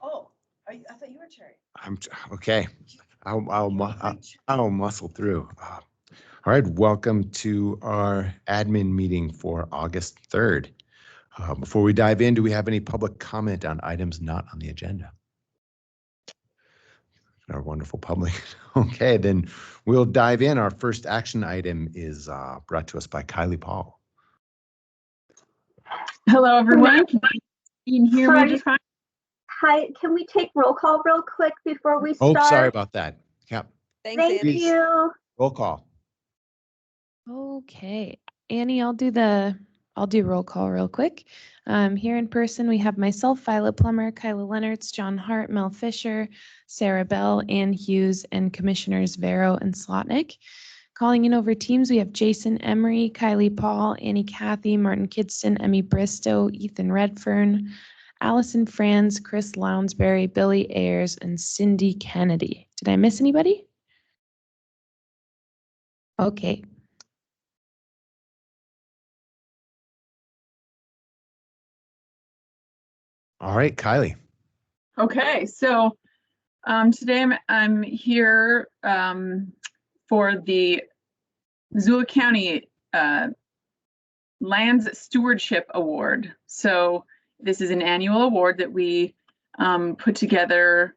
Oh, I thought you were chairing. I'm okay. I'll muscle through. All right, welcome to our admin meeting for August 3rd. Before we dive in, do we have any public comment on items not on the agenda? Our wonderful public. Okay, then we'll dive in. Our first action item is brought to us by Kylie Paul. Hello, everyone. Can you hear me just fine? Hi, can we take roll call real quick before we start? Oh, sorry about that. Yep. Thank you. Roll call. Okay, Annie, I'll do roll call real quick. Here in person, we have myself, Violet Plummer, Kyla Leonards, John Hart, Mel Fisher, Sarah Bell, Ann Hughes, and Commissioners Vero and Slotnick. Calling in over teams, we have Jason Emery, Kylie Paul, Annie Cathy, Martin Kidston, Emmy Bristow, Ethan Redfern, Allison Franz, Chris Lounsbury, Billy Ayers, and Cindy Kennedy. Did I miss anybody? Okay. All right, Kylie. Okay, so today I'm here for the Missoula County Lands Stewardship Award. So this is an annual award that we put together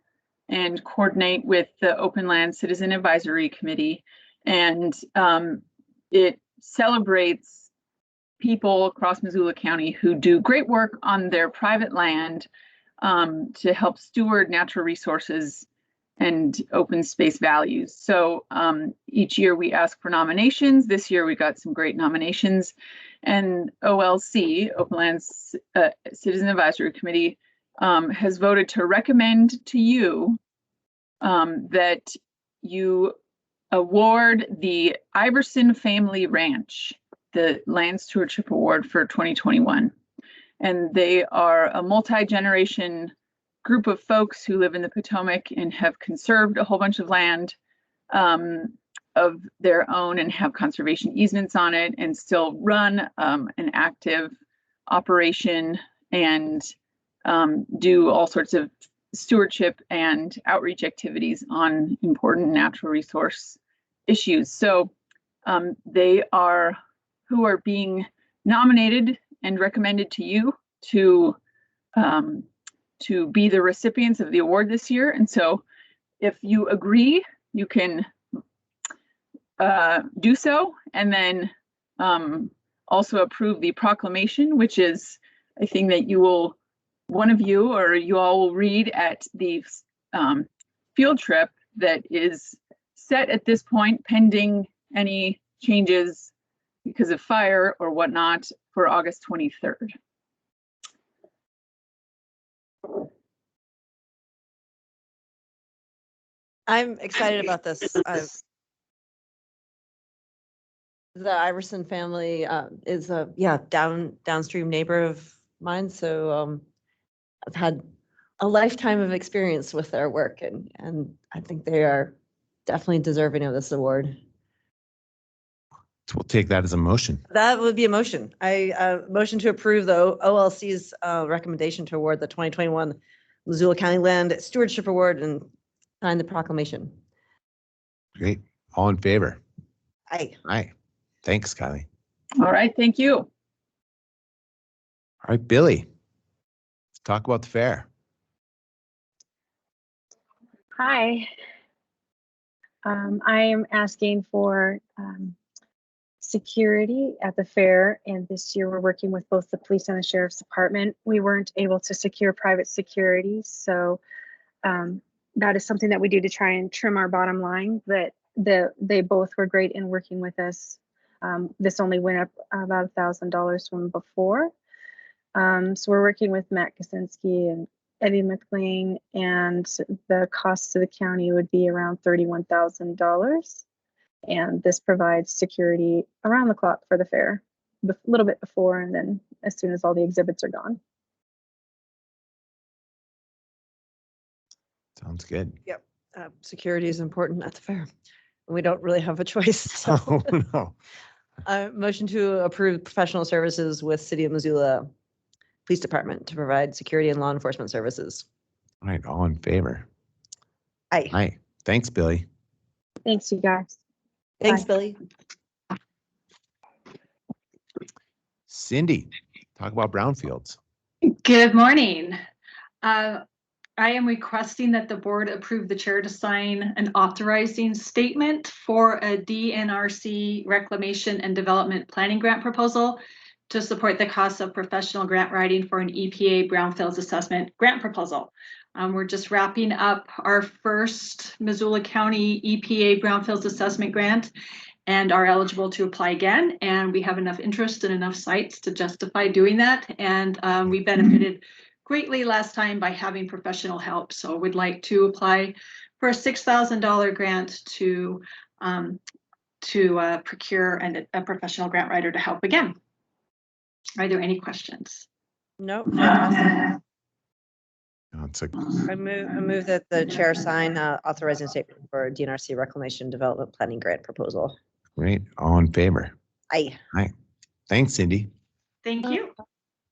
and coordinate with the Open Land Citizen Advisory Committee. And it celebrates people across Missoula County who do great work on their private land to help steward natural resources and open space values. So each year we ask for nominations. This year we got some great nominations, and OLC, Open Lands Citizen Advisory Committee, has voted to recommend to you that you award the Iverson Family Ranch the Land Stewardship Award for 2021. And they are a multi-generation group of folks who live in the Potomac and have conserved a whole bunch of land of their own and have conservation easements on it and still run an active operation and do all sorts of stewardship and outreach activities on important natural resource issues. So they are who are being nominated and recommended to you to be the recipients of the award this year. And so if you agree, you can do so, and then also approve the proclamation, which is a thing that one of you or you all will read at the field trip that is set at this point pending any changes because of fire or whatnot for August 23rd. I'm excited about this. The Iverson family is a downstream neighbor of mine, so I've had a lifetime of experience with their work, and I think they are definitely deserving of this award. So we'll take that as a motion. That would be a motion. I motion to approve the OLC's recommendation to award the 2021 Missoula County Land Stewardship Award and sign the proclamation. Great. All in favor? Aye. Aye. Thanks, Kylie. All right, thank you. All right, Billy, let's talk about the fair. Hi. I am asking for security at the fair, and this year we're working with both the police and the sheriff's department. We weren't able to secure private security, so that is something that we do to try and trim our bottom line, but they both were great in working with us. This only went up about $1,000 from before. So we're working with Matt Kaczynski and Eddie McLean, and the cost to the county would be around $31,000. And this provides security around the clock for the fair, a little bit before and then as soon as all the exhibits are gone. Sounds good. Yep. Security is important at the fair. We don't really have a choice. So. Oh, no. Motion to approve professional services with City of Missoula Police Department to provide security and law enforcement services. All right, all in favor? Aye. Aye. Thanks, Billy. Thanks, you guys. Thanks, Aye. Billy. Cindy, talk about brownfields. Good morning. I am requesting that the board approve the chair to sign an authorizing statement for a DNRC reclamation and development planning grant proposal to support the cost of professional grant writing for an EPA Brownfields assessment grant proposal. We're just wrapping up our first Missoula County EPA Brownfields assessment grant and are eligible to apply again. And we have enough interest and enough sites to justify doing that. And we benefited greatly last time by having professional help. So we'd like to apply for a $6,000 grant to procure a professional grant writer to help again. Are there any questions? No, fantastic. It's a I move that the chair sign authorizing statement for DNRC Reclamation Development Planning Grant proposal. great. All in favor? Aye. Thanks, Cindy. Thank you.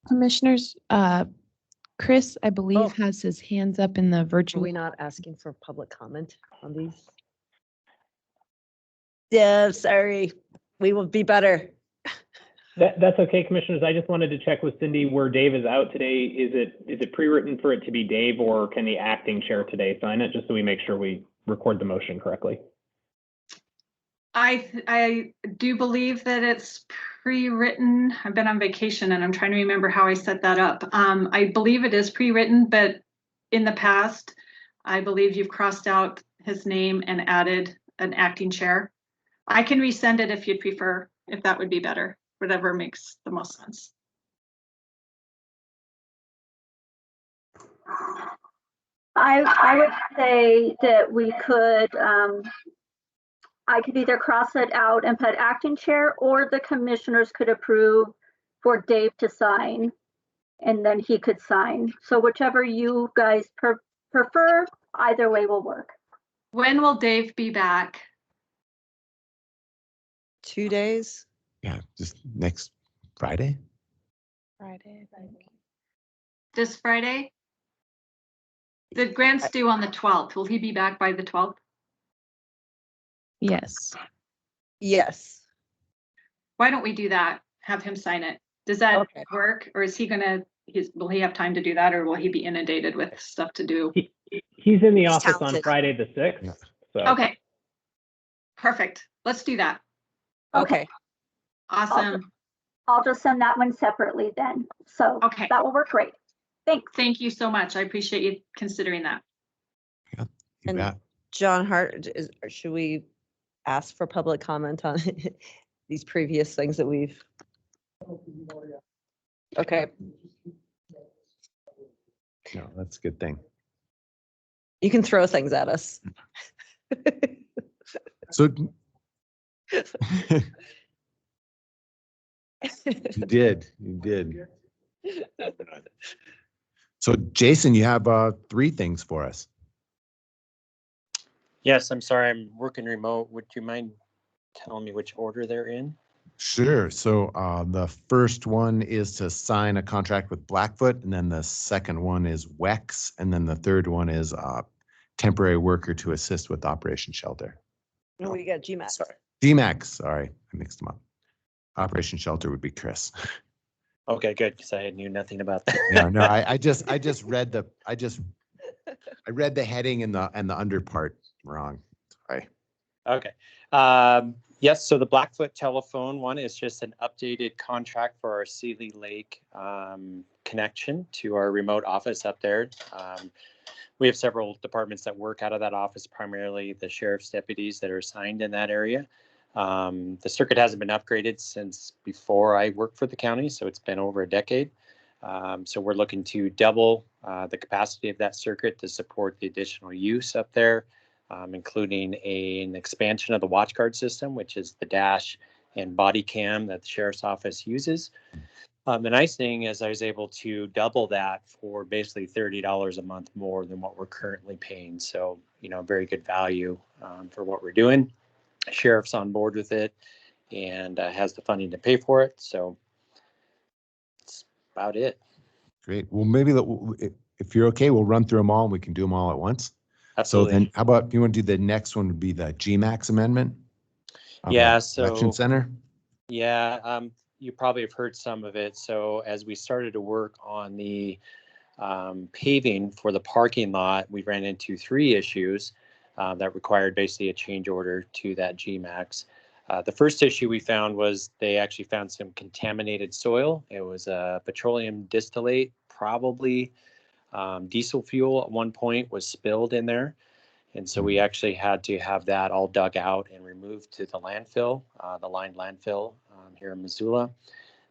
Commissioners, Chris, I believe, Oh. has his hands up in the Are virtual. we not asking for public comment on these? Yeah, sorry. We will be better. That's okay, commissioners. I just wanted to check with Cindy where Dave is out today. Is it pre-written for it to be Dave, or can the acting chair today sign it, just so we make sure we record the motion correctly? I do believe that it's pre-written. I've been on vacation and I'm trying to remember how I set that up. I believe it is pre-written, but in the past, I believe you've crossed out his name and added an acting chair. I can resend it if you'd prefer, if that would be better, whatever makes the most sense. I would say that we could, I could either cross it out and put acting chair, or the commissioners could approve for Dave to sign, and then he could sign. So whichever you guys prefer, either way will work. When will Dave be back? 2 days. Yeah, just next Friday. Friday, I think. This Friday? The grant's due on the 12th. Will he be back by the 12th? Yes. Yes. Why don't we do that? Have him sign it. Does that Okay. work? Or is he will he have time to do that, or will he be inundated with stuff to do? He's in the He's office on talented. Friday the 6th. Yeah. So Okay. Perfect. Let's do that. Okay. Awesome. I'll just send that one separately then. So Okay. that will work great. Thanks. Thank you so much. I appreciate you considering that. You And- bet. John Hart, should we ask for public comment on these previous things that we've? Okay, No, that's a good thing. you can throw things at us. So you did. So Jason, you have 3 things for us. Yes, I'm sorry, I'm working remote. Would you mind telling me which order they're in? Sure. So the first one is to sign a contract with Blackfoot, and then the second one is WEX, and then the third one is temporary worker to assist with Operation Shelter. No, we got GMAT. Sorry. DMAX, sorry, I mixed them up. Operation Shelter would be Chris. Okay, good, because I knew nothing about that. Yeah, no, I just read I read the heading and the under part wrong. Sorry. Okay. Yes, so the Blackfoot telephone one is just an updated contract for our Sealy Lake connection to our remote office up there. We have several departments that work out of that office, primarily the sheriff's deputies that are assigned in that area. The circuit hasn't been upgraded since before I worked for the county, so it's been over a decade. So we're looking to double the capacity of that circuit to support the additional use up there, including an expansion of the watch guard system, which is the dash and body cam that the sheriff's office uses. The nice thing is I was able to double that for basically $30 a month more than what we're currently paying. So, very good value for what we're doing. Sheriff's on board with it and has the funding to pay for it. So that's about it. Great. Well, maybe if you're okay, we'll run through them all and we can do them all at once. Absolutely. So then how about you want to do the next one would be the GMAX amendment? of the Yeah, Election so Center? yeah, you probably have heard some of it. So as we started to work on the paving for the parking lot, we ran into 3 issues that required basically a change order to that GMAX. The first issue we found was they actually found some contaminated soil. It was a petroleum distillate, probably diesel fuel at one point was spilled in there. And so we actually had to have that all dug out and removed to the landfill, the lined landfill here in Missoula.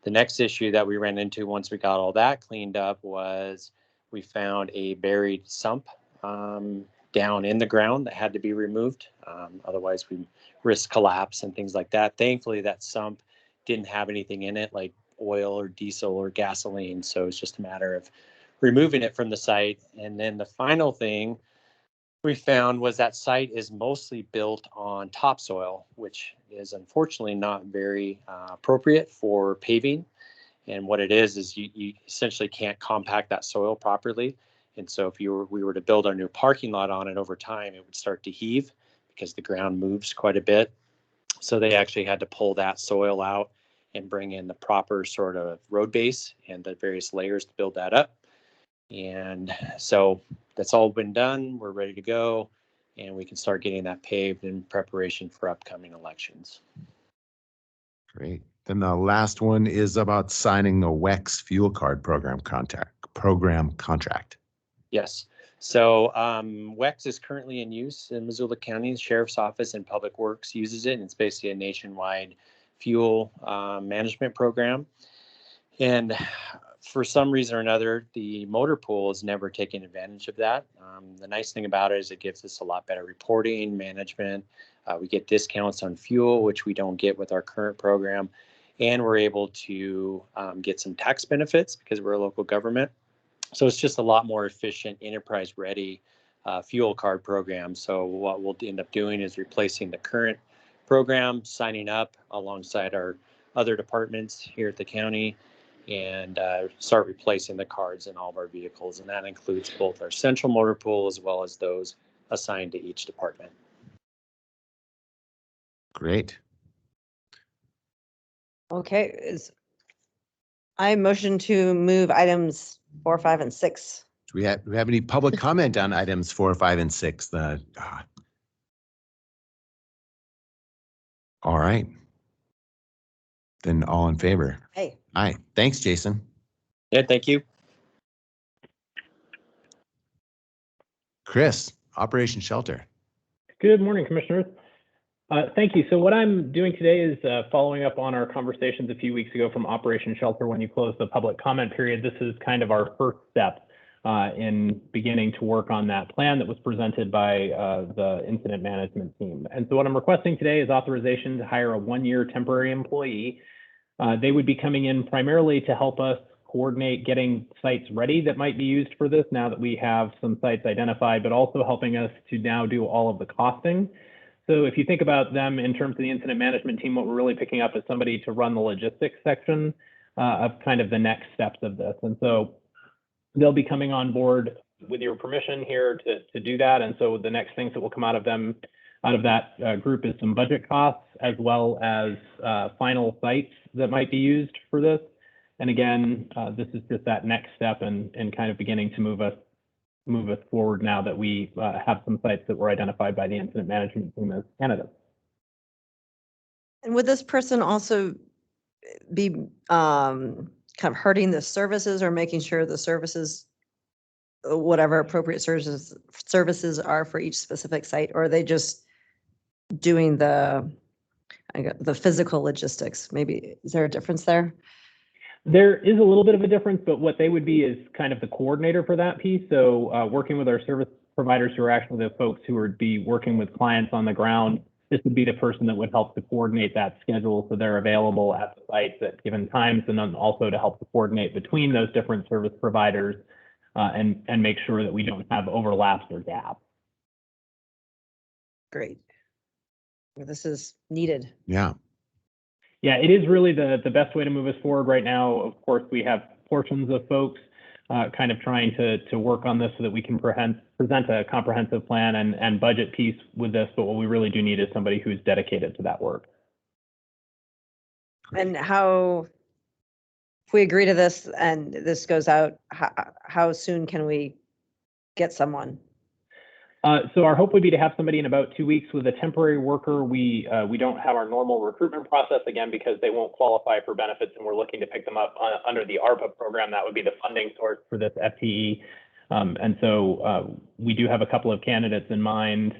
The next issue that we ran into once we got all that cleaned up was we found a buried sump down in the ground that had to be removed. Otherwise, we risk collapse and things like that. Thankfully, that sump didn't have anything in it like oil or diesel or gasoline. So it's just a matter of removing it from the site. And then the final thing we found was that site is mostly built on topsoil, which is unfortunately not very appropriate for paving. And what it is you essentially can't compact that soil properly. And so if we were to build our new parking lot on it over time, it would start to heave because the ground moves quite a bit. So they actually had to pull that soil out and bring in the proper sort of road base and the various layers to build that up. And so that's all been done. We're ready to go. And we can start getting that paved in preparation for upcoming elections. Great. Then the last one is about signing the WEX fuel card program contract. Yes. So WEX is currently in use in Missoula County. The Sheriff's Office and Public Works uses it. And it's basically a nationwide fuel management program. And for some reason or another, the motor pool has never taken advantage of that. The nice thing about it is it gives us a lot better reporting, management. We get discounts on fuel, which we don't get with our current program. And we're able to get some tax benefits because we're a local government. So it's just a lot more efficient, enterprise-ready fuel card program. So what we'll end up doing is replacing the current program, signing up alongside our other departments here at the county, and start replacing the cards in all of our vehicles. And that includes both our central motor pool as well as those assigned to each department. Great. Okay, I motion to move items 4, 5, and 6. Do we have any public comment on items 4, 5, and 6? All right. Then all in favor? Hey. Aye. Thanks, Jason. Yeah, thank you. Chris, Operation Shelter. Good morning, Commissioners. Thank you. So what I'm doing today is following up on our conversations a few weeks ago from Operation Shelter when you closed the public comment period. This is kind of our first step in beginning to work on that plan that was presented by the incident management team. And so what I'm requesting today is authorization to hire a 1-year temporary employee. They would be coming in primarily to help us coordinate getting sites ready that might be used for this now that we have some sites identified, but also helping us to now do all of the costing. So if you think about them in terms of the incident management team, what we're really picking up is somebody to run the logistics section of kind of the next steps of this. And so they'll be coming on board with your permission here to do that. And so the next things that will come out of that group is some budget costs as well as final sites that might be used for this. And again, this is just that next step and kind of beginning to move us forward now that we have some sites that were identified by the incident management team as candidates. And would this person also be kind of hurting the services or making sure the services, whatever appropriate services are for each specific site, or are they just doing the physical logistics? Maybe, is there a difference there? There is a little bit of a difference, but what they would be is kind of the coordinator for that piece. So working with our service providers who are actually the folks who would be working with clients on the ground, this would be the person that would help to coordinate that schedule so they're available at the sites at given times, and then also to help to coordinate between those different service providers and make sure that we don't have overlaps or gaps. Great. Well, this is needed. Yeah. Yeah, it is really the best way to move us forward right now. Of course, we have portions of folks kind of trying to work on this so that we can present a comprehensive plan and budget piece with this. But what we really do need is somebody who's dedicated to that work. And if we agree to this and this goes out, how soon can we get someone? So our hope would be to have somebody in about 2 weeks. With a temporary worker. We don't have our normal recruitment process, again, because they won't qualify for benefits, and we're looking to pick them up under the ARPA program. That would be the funding source for this FTE. And so we do have a couple of candidates in mind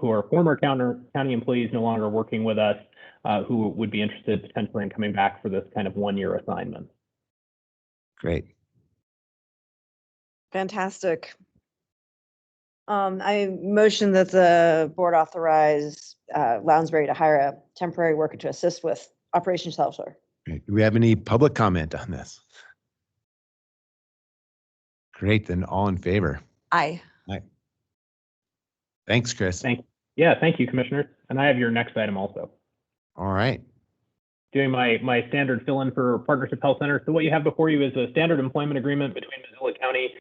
who are former county employees no longer working with us, who would be interested potentially in coming back for this kind of 1-year assignment. Great. Fantastic. I motion that the board authorize Lounsbury to hire a temporary worker to assist with Operation Shelter. Great. Do we have any public comment on this? Great, then all in favor. Aye. Thanks, Chris. Thank you, Commissioner. And I have your next item also. All right. Doing my standard fill-in for Partnership Health Center. So what you have before you is a standard employment agreement between Missoula County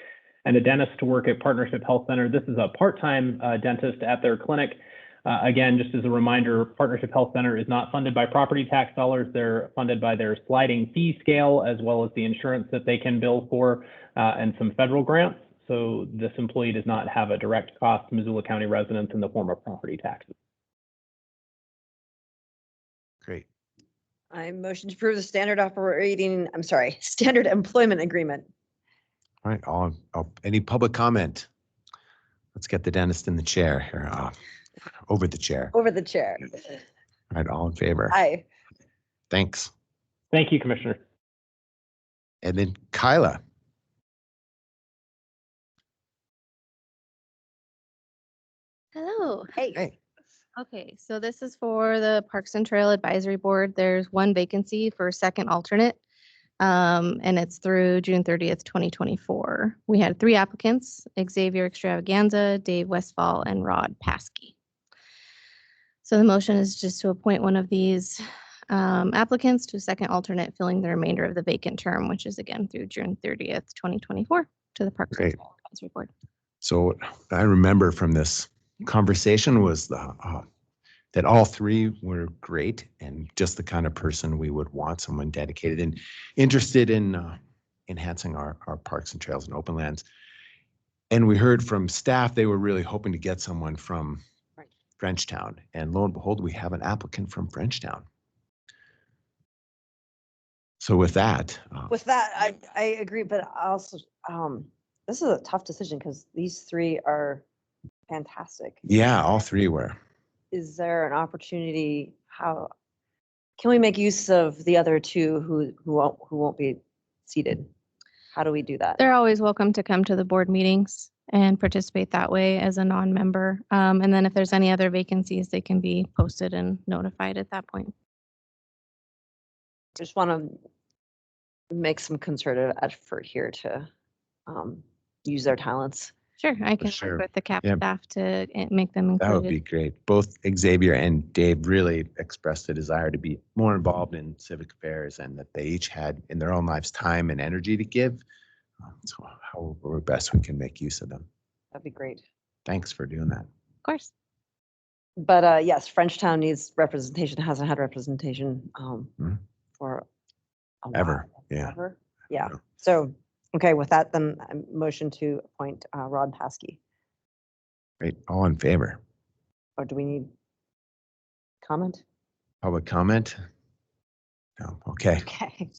and a dentist to work at Partnership Health Center. This is a part-time dentist at their clinic. Again, just as a reminder, Partnership Health Center is not funded by property tax dollars. They're funded by their sliding fee scale, as well as the insurance that they can bill for, and some federal grants. So this employee does not have a direct cost to Missoula County residents in the form of property taxes. Great. I motion to approve the standard employment agreement. All right. Any public comment? Let's get the dentist in the chair here. Over the chair. Over the chair. All right. All in favor. Aye. Thanks. Thank you, Commissioner. And then Kyla. Hello. Hey. Okay, so this is for the Parks and Trail Advisory Board. There's one vacancy for second alternate, and it's through June 30th, 2024. We had 3 applicants: Xavier Extravaganza, Dave Westfall, and Rod Paskey. So the motion is just to appoint one of these applicants to second alternate, filling the remainder of the vacant term, which is again through June 30th, 2024, to the Parks and Trail Advisory Board. So what I remember from this conversation was that all 3 were great and just the kind of person we would want, someone dedicated and interested in enhancing our parks and trails and open lands. And we heard from staff they were really hoping to get someone from Frenchtown, and lo and behold, we have an applicant from Frenchtown. So with that, I agree, but also this is a tough decision because these 3 are fantastic. yeah, all 3 were. Is there an opportunity? How can we make use of the other 2 who won't be seated? How do we do that? They're always welcome to come to the board meetings and participate that way as a non-member. And then if there's any other vacancies, they can be posted and notified at that point. Just want to make some concerted effort here to use their talents. Sure, I can sure. work with the CAP Yeah. staff to make them included. That would be great. Both Xavier and Dave really expressed a desire to be more involved in civic affairs, and that they each had in their own lives time and energy to give. So however best we can make use of them. That'd be great. Thanks for doing that. Of course. But yes, Frenchtown needs representation, hasn't had representation for a Ever. while. Yeah. Ever? Yeah. Yeah. So, okay, with that, then I motion to appoint Rod Paskey. Great. All in favor. Or do we need comment? Public comment? No. Okay. Okay.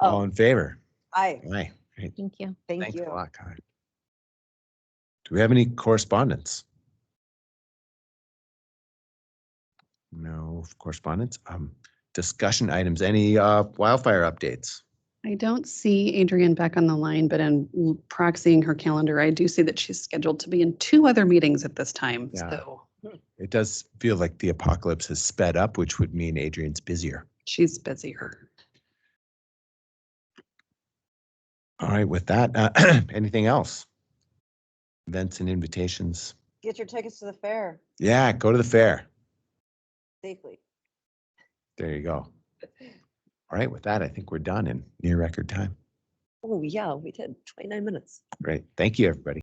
All in favor. Aye. Aye. Great. Thank you. Thank Thanks you. a lot, Kyla. Do we have any correspondence? No correspondence. Discussion items. Any wildfire updates? I don't see Adrienne back on the line, but in proxying her calendar, I do see that she's scheduled to be in 2 other meetings at this time. Yeah. So It does feel like the apocalypse has sped up, which would mean Adrian's busier. she's busier. All right, with that, anything else? Events and invitations. Get your tickets to the fair Yeah, go to the fair. safely. There you go. All right, with that, I think we're done in near record time. Oh, yeah, we did 29 minutes. Great. Thank you, everybody.